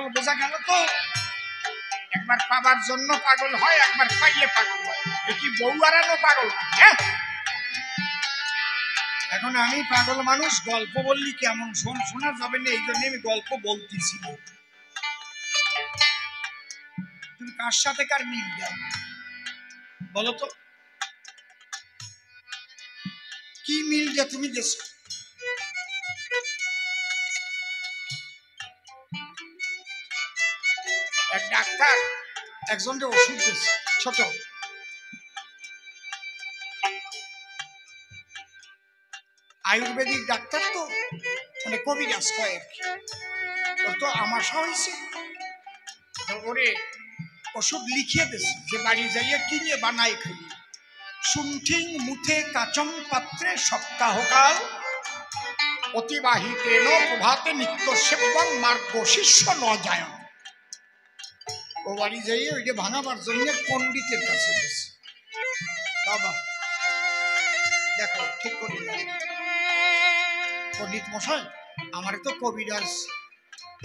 পাগল বোঝা গেল তো? একবার পাবার জন্য পাগল হয়, একবার পাইলে পাগল হয়। কি বউ আরানো পাগল? হ্যাঁ, এখন আমি পাগল মানুষ, গল্প বললি কেমন শোনা যাবে না, এই জন্য আমি গল্প বলতেছি। তুমি কার সাথে কার মিল দাও বলো তো? কি মিল যে তুমি দেশ? এক ডাক্তার একজনকে ওষুধ দিচ্ছে, ছোট আয়ুর্বেদিক ডাক্তার, তো মানে কবিরাজ কয় আর কি। ওর তো আমাশা হয়েছে, ওরে ওষুধ লিখিয়ে দিচ্ছে যে বাড়ি যাইয়া কিনে বানাই খাই। শুনঠিং মুথে কাচম পাত্রে সপ্তাহকাল অতিবাহিতেন প্রভাতে নিত্য সেবং মার্গ শিষ্য ন যায়। ও বাড়ি যাইয়ে ওইটা ভাঙাবার জন্য পণ্ডিতের কাছে গেছে। বাবা দেখো ঠিক করে, পণ্ডিত মশাই আমার তো কবিরাজ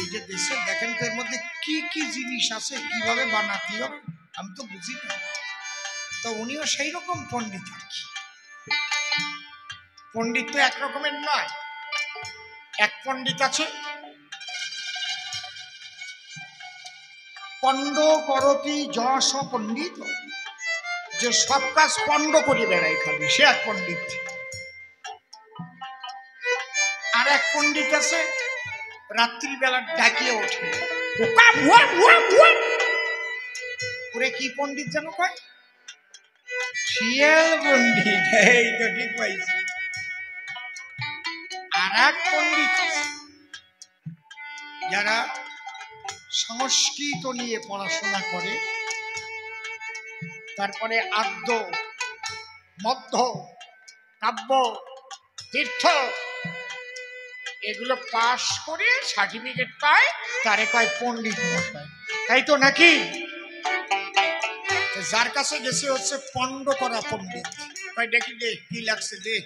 এই যে দেশে দেখেন তো এর মধ্যে কি কি জিনিস আছে, কিভাবে বানাতে হবে আমি তো বুঝি না। তো উনিও সেই রকম পণ্ডিত আর কি। পণ্ডিত তো এক রকমের নয়। এক পণ্ডিত আছে পণ্ড করতি যশ পণ্ডিত, যে সব কাজ পণ্ড করে বেড়ায় খালি, সে এক পণ্ডিত। আর এক পণ্ডিত আছে রাত্রিবেলা ডাকিয়ে ওঠে, ওরে কি পণ্ডিত যেন কয়? শিয়াল পণ্ডিত। এই তো ঠিক পাইছি। আর এক পণ্ডিত যারা সংস্কৃত নিয়ে পড়াশোনা করে, তারপরে আদ্য মধ্য কাব্য তীর্থ এগুলো পাশ করে সার্টিফিকেট পায়, তারে কয় পণ্ডিত মশাই, তাই তো নাকি? যার কাছে গেছে হচ্ছে পণ্ড করা পণ্ডিত। কয় দেখি দে কি লাগছে, দে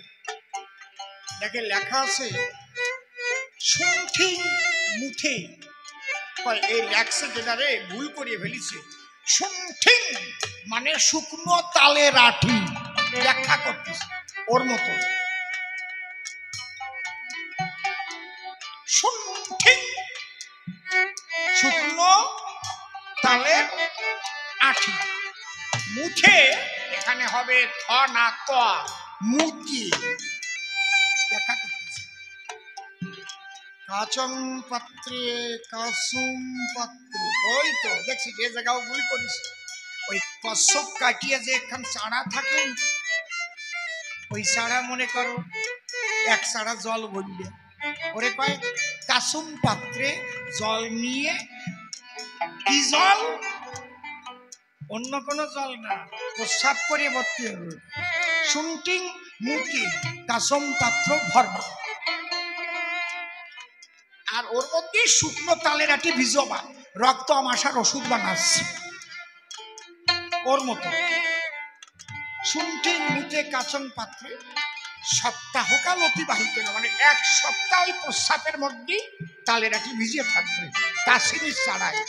দেখে লেখা আছে শুনঠিং মুথে। কয় এই লেখছে যেটা রে ভুল করিয়ে ফেলিছে। শুনঠিং মানে শুকনো তালের আঠি, ব্যাখ্যা করতেছে ওর মতো। শুকনো তালের আঠি, মুথে এখানে হবে থ না ত, মুতি ব্যাখ্যা করতেছে। কাচং পাত্রে কাসুম পাত্রে, ওই তো দেখছি যে জায়গাও ভুল করিস। ওই কচ্ছপ কাটিয়ে যে একখান চারা থাকে, ওই চারা মনে করো এক চারা জল ভরলে, ওরে কয় কাসুম পাত্রে জল নিয়ে। কি জল? অন্য কোনো জল না, প্রস্রাব করে ভর্তি হবে। শুনটিং মুটি কাসম পাত্র ভরবা, আর ওর মধ্যে শুকনো তালের আটি ভিজবা, রক্ত আমাশার ওষুধ বানাচ্ছে ওর মতো। শুনঠিং মুতে কাচন পাত্রে সপ্তাহকাল অতিবাহিত, মানে এক সপ্তাহ ওই প্রস্রাবের মধ্যে তালের আটি ভিজিয়ে থাকবে, কাশিনি ছাড়ায়।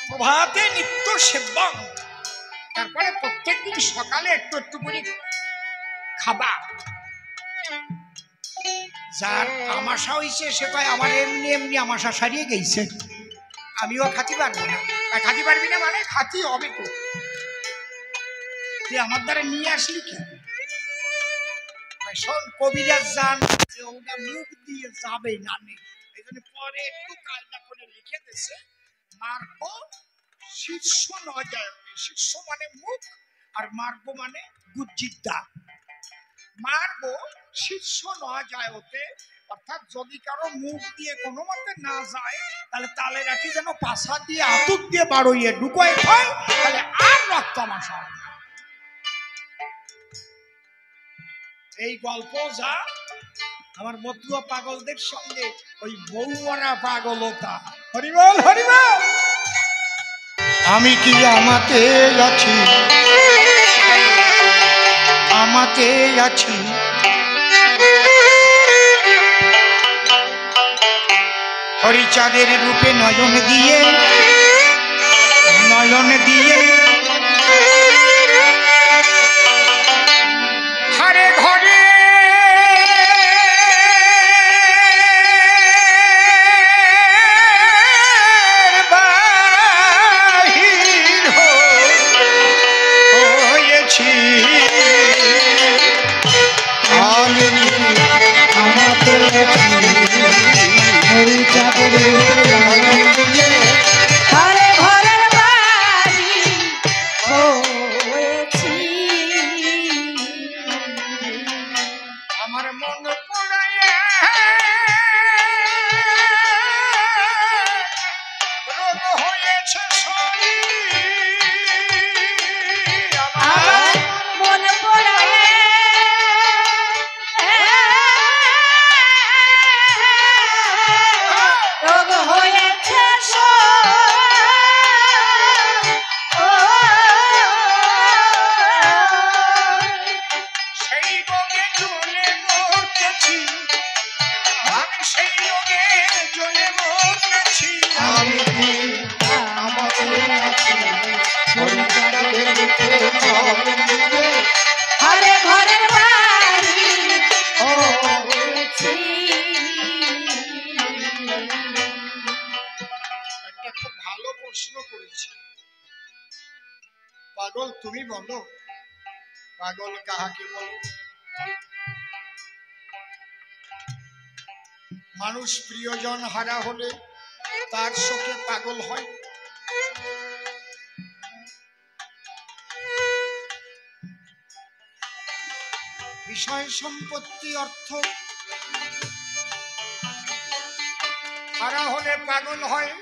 প্রভাতে নিত্য সেবং, তারপরে প্রত্যেকদিন সকালে একটু একটু করে খাবা। যার আমাশা হয়েছে সে কয় আমার এমনি এমনি আমাশা সারিয়ে গেছে, আমিও খাতে পারবো না। খাতে পারবি না মানে খাতি হবে তো, তুই আমার দ্বারা নিয়ে আসলি কি? শোন কবিরাজ জান যে ওটা মুখ দিয়ে যাবে না, এই জন্য পরে একটু কায়দা করে লিখে দিয়েছে মার্গ শীর্ষ ন যায়। শীর্ষ মানে মুখ, আর মার্গ মানে গুজ্জিদ্দা। মার্গ শীর্ষ ন যায় ওতে, অর্থাৎ যদি কারো মুখ দিয়ে কোনো মতে না যায়, তাহলে তালের আটি যেন পাশা দিয়ে আতুর দিয়ে বাড়িয়ে ঢুকায় হয়, তাহলে আর রক্ত আমাশা হবে। এই গল্প যা আমার মতুয়া পাগলদের সঙ্গে ওই বউমরা পাগলতা। হরিবল হরিবল। আমি কি আমাতে আছি, আমাতে আছি, হরিচাঁদের রূপে নয়ন দিয়ে হারে ঘরে বাহির হয়েছি আমার মন পড়ায় রোগ হয়েছে আমার মন পড়ায় রোগ হয়েছে সেই রোগে জ্বলে মরতেছি আমি সেই রোগে জ্বলে মরতেছি ঘরে ঘরের বাড়ি হয়েছি। একটা খুব ভালো প্রশ্ন করেছি পাগল তুমি বলো পাগল কাহাকে বলো মানুষ প্রিয়জন হারা হলে তার শোকে পাগল হয় বিষয় সম্পত্তি অর্থ হারা হলে পাগল হয়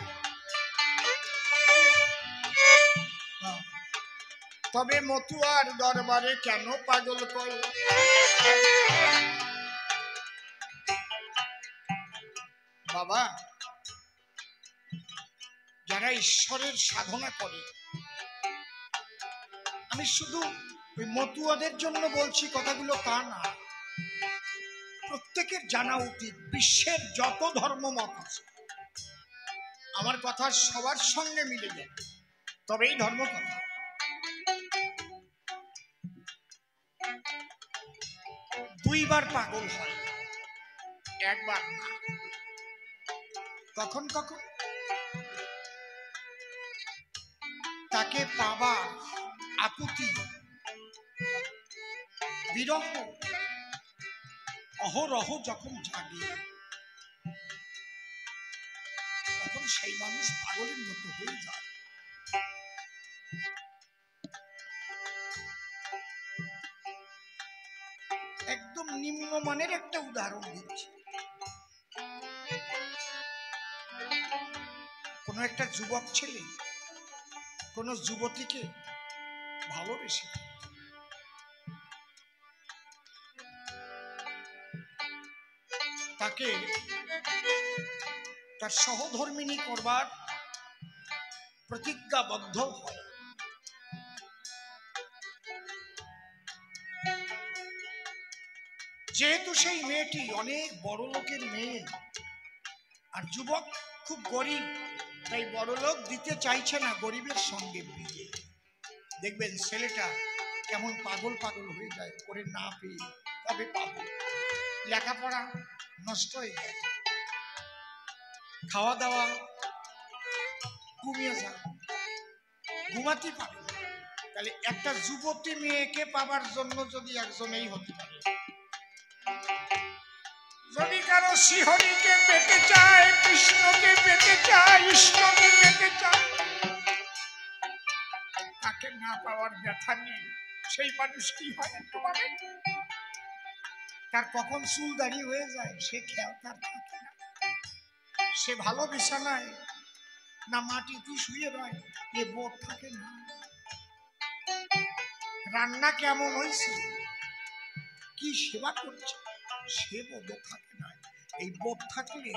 তবে মতুয়ার দরবারে কেন পাগল করে বাবা যারা ঈশ্বরের সাধনা করে আমি শুধু ওই মতুয়াদের জন্য বলছি কথাগুলো তা না প্রত্যেকের জানা উচিত বিশ্বের যত ধর্মমত আছে আমার কথা সবার সঙ্গে মিলে যায় তবেই ধর্ম কথা দুইবার পাগল হয় একবার না কখন কখন তাকে পাবা আকুতি বিরহ অহরহ যখন জাগে তখন সেই মানুষ পাগলের মতো হয়ে যায় একদম নিম্নমানের একটা উদাহরণ দিচ্ছি কোন একটা যুবক ছেলে কোন যুবতীকে ভালোবেসে তাকে তার সহধর্মিণী করবার প্রতিজ্ঞাবদ্ধ হয় যেহেতু সেই মেয়েটি অনেক বড় লোকের মেয়ে আর যুবক খুব গরিব তাই বড় লোক দিতে চাইছে না গরিবের সঙ্গে বিয়ে দেখবেন ছেলেটা কেমন পাগল পাগল হয়ে যায় করে না পেয়ে তবে পাগল লেখাপড়া নষ্ট হয়ে যায় খাওয়া দাওয়া কমিয়ে যায় ঘুমাতে পারে তাহলে একটা যুবতী মেয়েকে পাবার জন্য যদি একজন এই হতে পারে যদি কারো শ্রীহরিকে পেতে চায় কৃষ্ণকে পেতে চায় ঈশ্বরকে পেতে চায় তাকে না পাওয়ার ব্যথা নেই সেই মানুষ কি হয় একটু ভাবেন তার কখন চুল দাড়ি হয়ে যায় সে খেয়াল তার থাকে না সে ভালো বিছানায় না মাটিতে শুয়ে রয় এ বোধ থাকে না রান্না কেমন হয়েছে কি সেবা করছে সে বোধ থাকে না এই বোধ থাকলে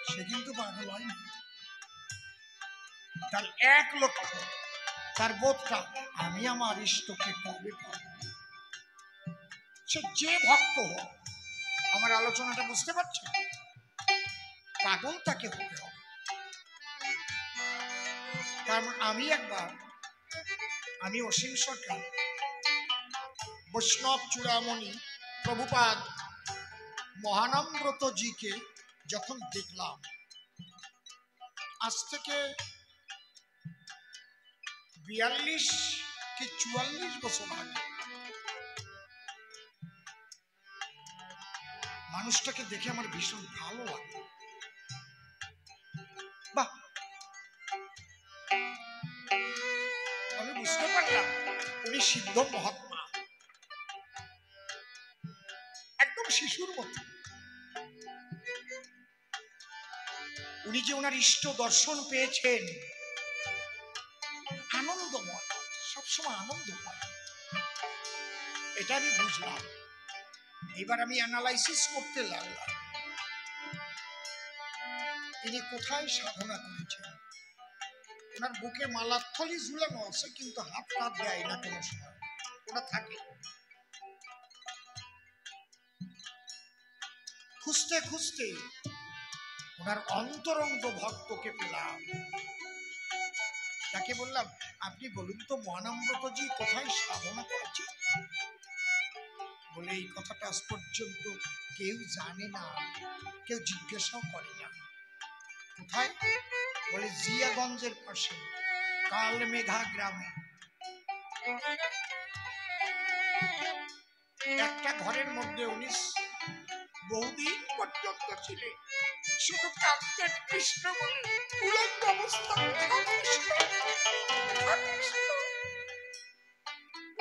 সে কিন্তু পাগল হয় না তার এক লক্ষ্য তার বোধটা আমি আমার ইষ্টকে কবে পাব সে যে ভক্ত হোক আমার আলোচনাটা বুঝতে পারছে পাগল তাকে হতে হবে। কারণ আমি অসীম সরকার বৈষ্ণব চূড়ামণি প্রভুপাদ মহানম্রত জিকে যখন দেখলাম আজ থেকে 42 কি 44 বছর আগে, মানুষটাকে দেখে আমার ভীষণ ভালো লাগে। বাহ, আমি বুঝতে পারলাম উনি সিদ্ধ মহাত্মা, একদম শিশুর মতো। উনি যে ওনার ইষ্ট দর্শন পেয়েছেন, আনন্দময়, সবসময় আনন্দময়, এটা আমি বুঝলাম। এবার আমি অ্যানালাইসিস করতে লাগলাম তিনি কোথায় সাধনা করেছেন। ওনার বুকে মালাথলি ঝুলানো আছে, কিন্তু হাত কাঁধ দেয় না কোনো সময়, ওটা থাকে। খুঁজতে খুঁজতে ওনার অন্তরঙ্গ ভক্তকে পেলাম। তাকে বললাম, আপনি বলুন তো মহানম্রতজি কোথায় সাধনা করেছেন? বলে এই কথাটা আজ পর্যন্ত কেউ জানে না, কেউ জিজ্ঞাসাও করে না। কোথায়? বলে জিয়াগঞ্জের পাশে কালমেঘা গ্রামে একটা ঘরের মধ্যে উনি বহুদিন পর্যন্ত ছিলেন। শুধু কাঁদতেন কৃষ্ণ বলে, উলঙ্গ অবস্থায়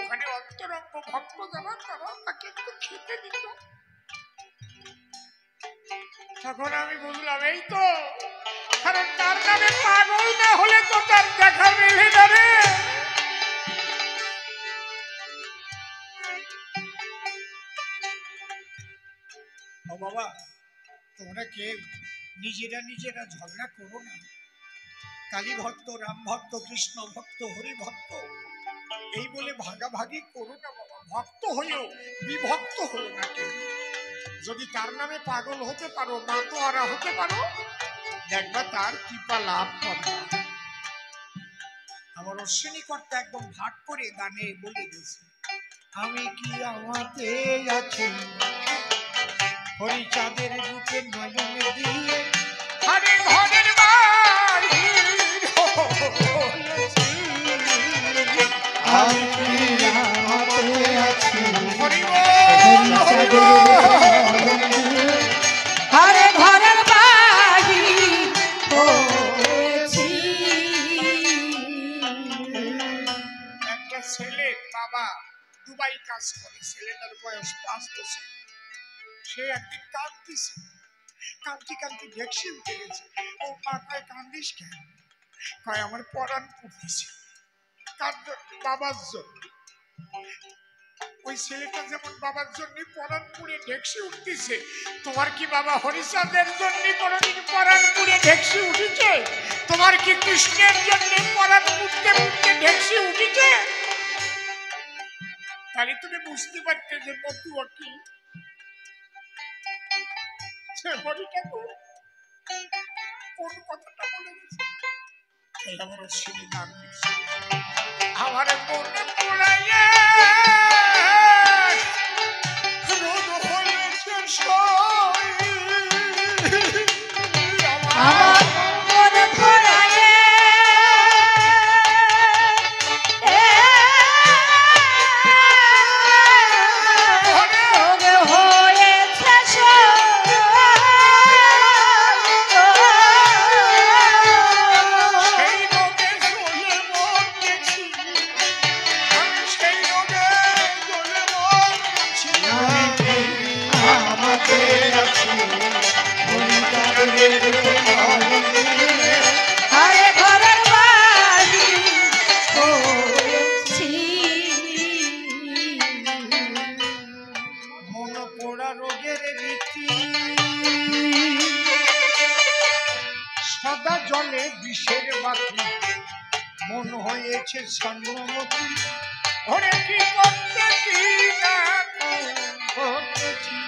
ওখানে অন্তরঙ্গ ভক্ত যারা তারা তাকে একটু খেতে দিত। তখন আমি বুঝলাম এই তো, কারণ তার নামে পাগল না হলে তো তার দেখা মেলে না রে। ও বাবা, তোমরা কেউ নিজেরা ঝগড়া করো না। কালী ভক্ত, রাম ভক্ত, কৃষ্ণ ভক্ত, হরি ভক্ত এই বলে ভাগাভাগি করো না বাবা। ভক্ত হইও, বিভক্ত হলো না কেউ। যদি তার নামে পাগল হতে পারো, মাতোয়ারা হতে পারো, দেখবা তার কৃপা লাভ করবে। আমার অশ্বিনী কর্তা একদম ভাগ করে গানে বলে গেছে, আমি কি আমাতে আছি হরিচাঁদের বুকে নয়ন দিয়ে, আরে ঘরের বাড়ি আমি কি আমাতে আছি হরি বল, হরি বল। আরে ঘরের বাড়ি হয়েছি। একটা ছেলে বাবা দুবাই কাজ করে, ছেলেটার বয়স 5 বছর। সে একদিন কাঁদতেছে, কাঁদতে দেখছি উঠে গেছে। ও মা কয়, কান্দিস কেন? কয় আমার পরাণ পুড়তেছে। কার জন্য? বাবার জন্য। ওই ছেলেটা যেমন বাবার জন্য পরাণ পুড়ে ঢেকসি উঠতেছে, তোমার কি বাবা হরিচাঁদের জন্য কোনদিন পরাণ পুড়ে ঢেকসি উঠেছে? তোমার কি কৃষ্ণের জন্য পরাণ পুড়তে পুড়তে ঢেকসি উঠেছে? তাহলে তুমি বুঝতে পারতে যে মতুয়া কি। হরি ঠাকুর কোন কথাটা বলে গেছে? আমার অশ্বিনী গান দিচ্ছে, আমার মনে পড়াইয়া রোদ হয়েছে আমার মনে পড়ায় জলে বিষের বাতি মন হয়েছে ছন্নমতি। ওরে কি করতে কি না করতেছি,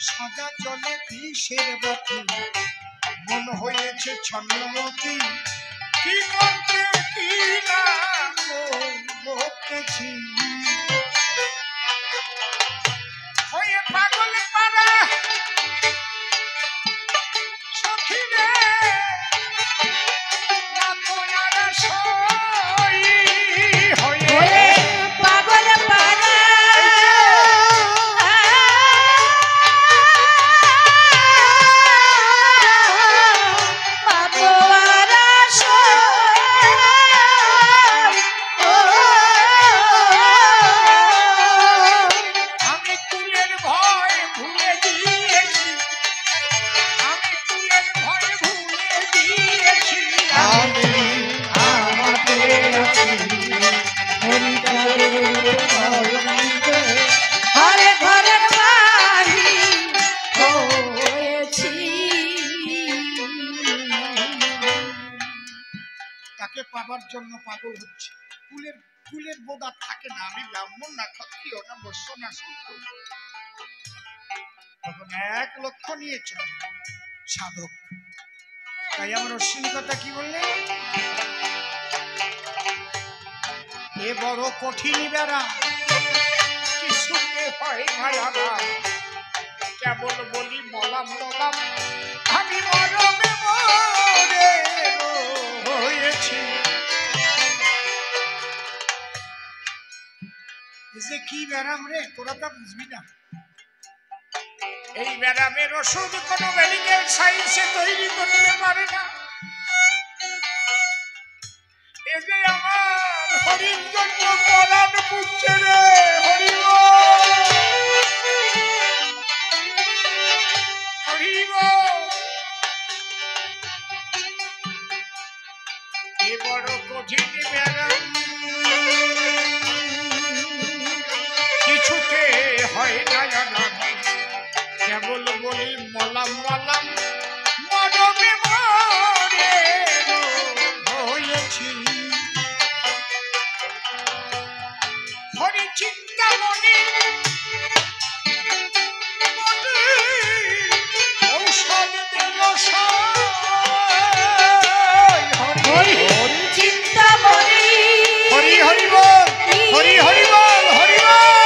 সাদা জলে বিষের বাতি মন হয়েছে ছন্নমতি কি করতে কি না করতেছি হয়ে পাগল পারা সখী রে না তোরা সই হয়ে পাগল পারা পাবার জন্য পাগল হচ্ছে ফুলের ফুলের বোধা থাকে না আমি ব্রাহ্মণ না ক্ষত্রিয় না বৈশ্য না শূদ্র তখন এক লক্ষ্য নিয়ে চলে সাধক তাই আমার অশ্বিনী কথা কি বললে এ বড় কঠিন বেড়া কিছুতে হয় ভাইয়ারা কেবল বলি মলাম মলাম আমি মরমে মরে হয়েছি যে কি ব্যারাম রে তোরা তা বুঝবি না এই ব্যারামের ওষুধ কোন মেডিকেল সায়েন্সে তৈরি করতে পারে না এই যে আমার হরির জন্য পরাণ পুচ্ছে রে হরিব হরিব এ বড় কঠিন ব্যারাম কিছুতে হয় না জানা কেবল বলি মলাম মলাম মরমে মরে হয়েছি হরি চিন্তা মনে ঔষধ দিল হরি চিন্তা মনে হরি হরি বল হরি হরি বল হরি বল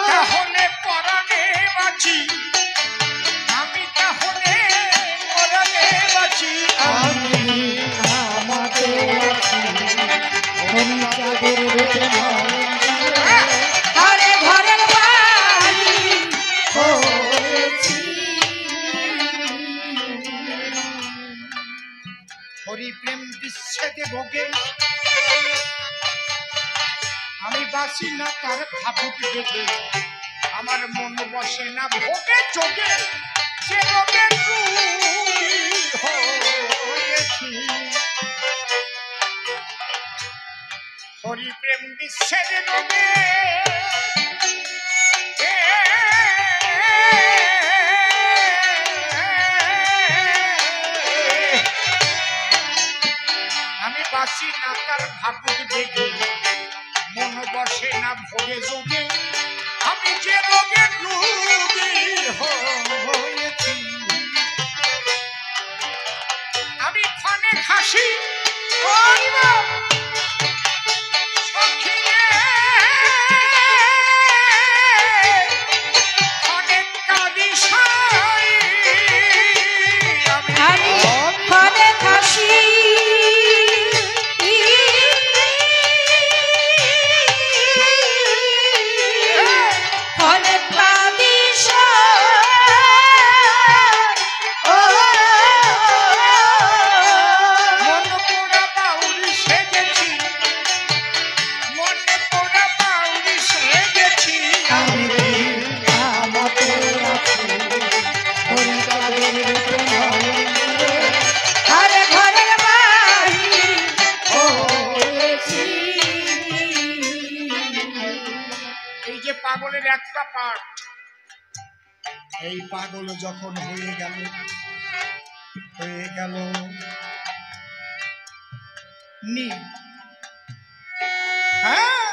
তাহলে পরাণে বাঁচি আমি তাহলে পরাণে বাঁচি ঘরে ঘরের বাড়ি হরি প্রেম বিচ্ছেদে ভোগে আমি বাসি না তার ভাবুক দেখে আমার মন বসে না ভোগে চোখে সে রোগের রোগী হয়েছি হরি প্রেম বিচ্ছেদে ভোগে আমি বাসি না তার ভাবুক দেখে মন বসে না ভোগে যোগে আমি যে রোগের রোগী হয়েছি আমি ক্ষণে খাসি সখী রে ক্ষণে কাঁদি সাই আমি ঘরে খাসি ঘরে কাঁদি মন পোড়া বাউরি সেজেছি মনে পোড়া বাউরি সেজেছি ঘরে ঘরের বাড়ি এই যে পাগলের একটা পার্ট এই পাগল যখন হয়ে গেল নি হ্যাঁ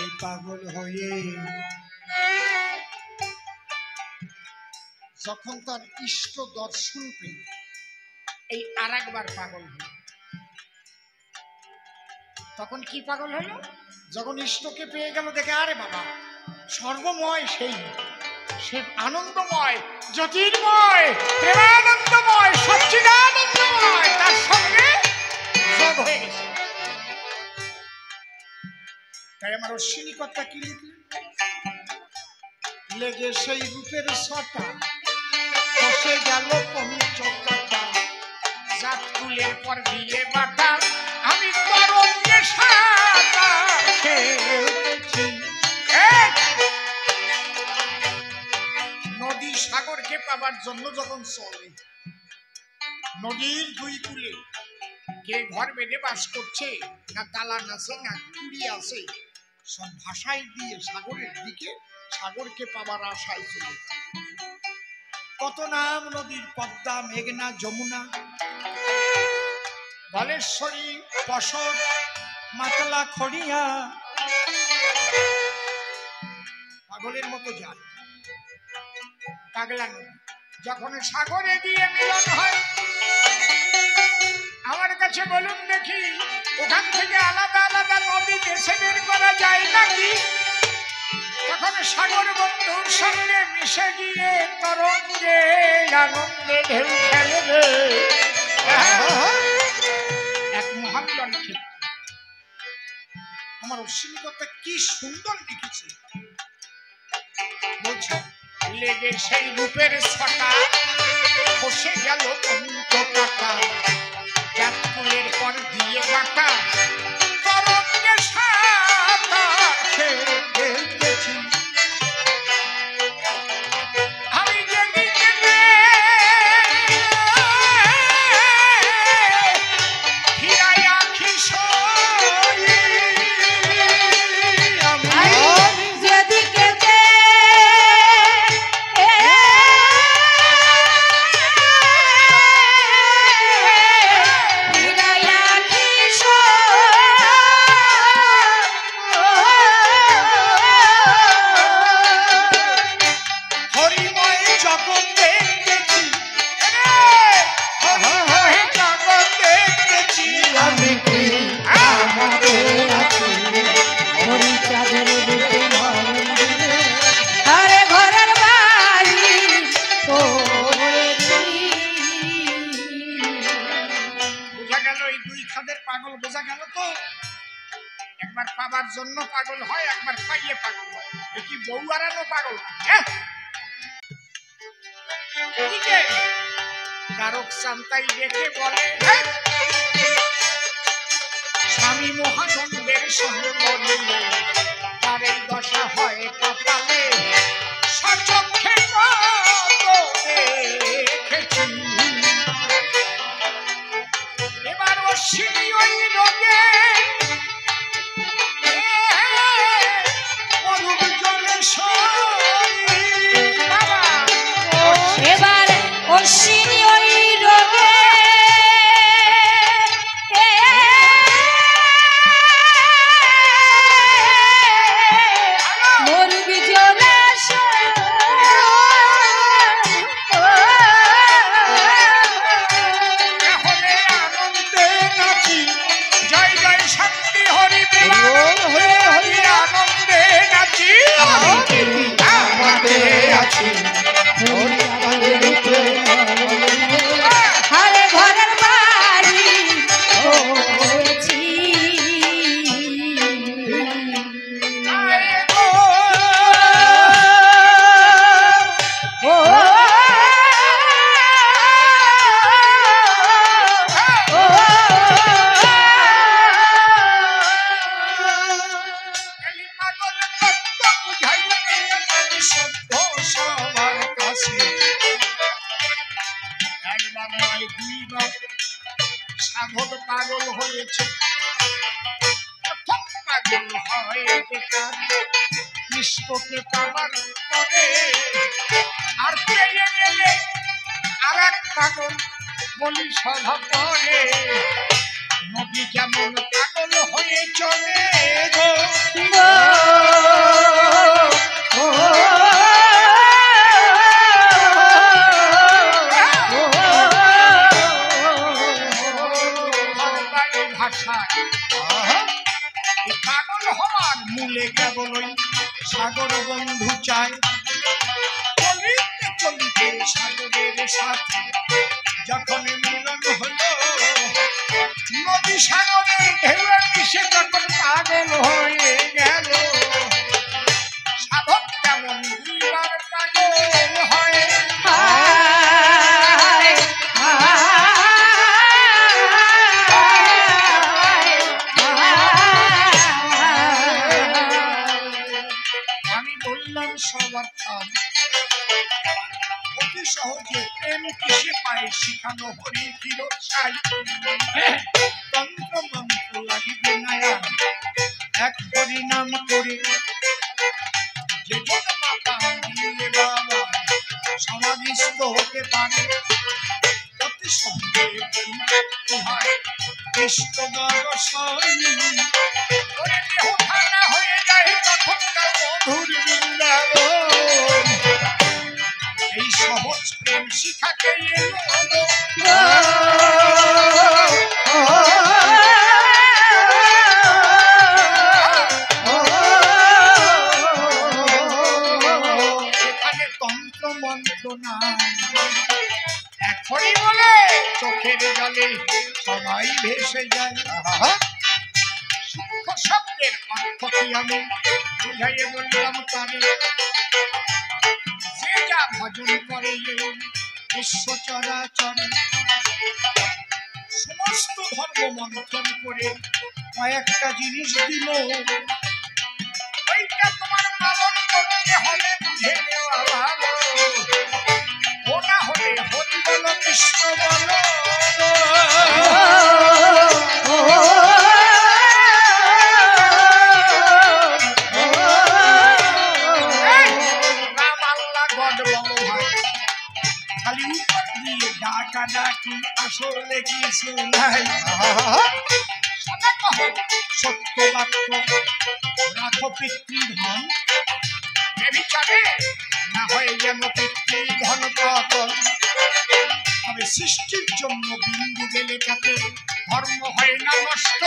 এই পাগল হয়ে যখন তার ইষ্ট দর্শন পেল এই আর একবার পাগল হল। তখন কি পাগল হলো? যখন ইষ্টকে পেয়ে গেল দেখে আরে বাবা সর্বময় সেই সে আনন্দময় জ্যোতির্ময় প্রেমানন্দময় সচ্চিদানন্দময় তার সঙ্গে যোগ হয়ে গেছে। তাই আমার অশ্বিনী কথা কি লিখলেন? লেগে সেই রূপের ছটা খসে গেল পঞ্চকাটা জাত কুলের পর দিয়ে বাটা আমি তরঙ্গে সাঁতার খেলছি। নদী সাগরকে পাবার জন্য যখন চলে নদীর দুই কূলে কে ঘর বেঁধে বাস করছে না দালান আছে না কুড়ি আছে সব ভাষায় দিয়ে সাগরের দিকে সাগরকে পাবার আশায় চলে। কত নাম নদীর পদ্মা মেঘনা যমুনা বালেশ্বরী পশর মাতলা খড়িয়া পাগলের মতো যায় পাগলা নদী। যখন সাগরে গিয়ে মিলন হয় আমার কাছে বলুন দেখি ওখান থেকে আলাদা আলাদা নদী দেশে বের করা যায় নাকি? তখন সাগর বন্ধুর সঙ্গে মিশে গিয়ে তরঙ্গে আনন্দে ঢেউ খেলে রে এক মহামিলন ক্ষেত্র। আমার অশ্বিনী কথা কি সুন্দর লিখেছে বলছে লেগে সেই রূপের ছটা খসে গেল পঞ্চকাটা জাত কুলের পর দিয়ে বাটা তরঙ্গে সাঁতার খেলতেছি। আমি জেগে ফিরাই আখি যেদিকে পাগল বোঝা গেল তো? একবার পাবার জন্য পাগল হয় একবার পাইয়ে পাগল হয়। কি বউ আরানো পাগল তারক চান্তাই দেখে বলে স্বামী মহানন্দের সঙ্গে বলিলে তার এই দশা হয় কপালে সচক্ষে দেখেছি। এবার অশ্বিনী ওই রোগে মরুর জলে এবার অশ্বিনী ওই রোগে মরুর জলে আনন্দে নাচি জয় জয় শক্তি হরি হরি হরি আনন্দে নাচি আছি হারে ঘরের বাড়ি হয়েছি সাধক পাগল হয়েছে কৃষ্ণকে পাবার পরে আর পেয়ে গেলে আর এক পাগল বলি সভা পরে নদী যেমন পাগল হয়ে চলে গো ভাষায় পাগল হওয়ার মূলে কেবলই সাগর বন্ধু চায় চলিতে চলিতে সাগরের সাথে যখন মিলন হলো নদী সাগরের ঢেউয়ের মিশে যখন পাগল হয়ে গেল সাধক তেমন দুইবার পাগল হয় আমি বললাম সবার থাম অতি সহজে প্রেম কিসে পায় শিখানো হরি ফিরত চাই তন্ত্র মন্ত্র লাগিবে নায়া এক হরি নাম করে যে মাতা দিয়ে বাবা সমাধিস্থ হতে পারে অতি সহজে কি হয় কৃষ্ণ ওরে দেহ ঠান্ডা হয়ে যায় তখনকার মধুর বৃন্দাবন এই সহজ প্রেম শিখাকে এলো এখানে তন্ত্র মন্ত্র না এখনই বলে চোখের জলে সবাই ভেসে যায় সূক্ষ্ম শব্দের অর্থ কি আমি বুঝাইয়ে বললাম তারে যে যা ভজন করে বিশ্ব চরাচরে সমস্ত ধর্ম মন্থন করে কয়েকটা জিনিস দিল ওইটা তোমার পালন করতে হবে বুঝে নেওয়া ভালো ও না হলে হরি বলো কৃষ্ণ বলো ডাকি আসলে কিছু নাই সত্য বাক্য রাখো পিতৃধন বিচারে না হয় যেন পিতৃধন পতন তবে সৃষ্টির জন্য বিন্দু গেলে তাতে ধর্ম হয় না নষ্ট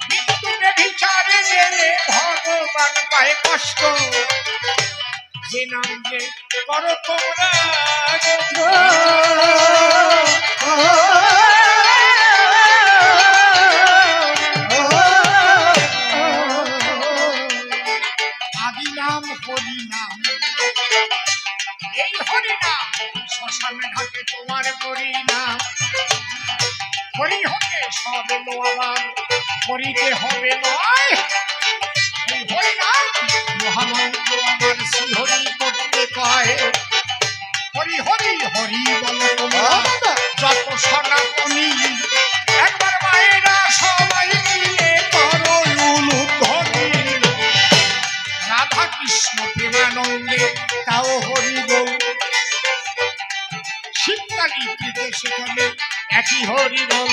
মৃত্যু বিচারে গেলে ভগবান পায় কষ্ট যে নাম যে করো তোমরা আদি নাম হরি নাম এই হরি নাম শ্মশানে ঘাটে তোমার হরি নাম হরি হতে সব এলো আবার হরিতে হবে নয় এই হরি নাম মহামন্ত্র আমার শ্রীহরি করতে কয় হরি হরি হরি বলো তোমার যত সনাতনী একবার মায়েরা সবাই মিলে করো উলুধ্বনি রাধা কৃষ্ণ প্রেমানন্দে তাও হরি বল শীতকালী প্রীতে সেখানে একই হরি বল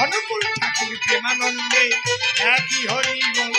অনুকূল ঠাকুর প্রেমানন্দে একই হরি বল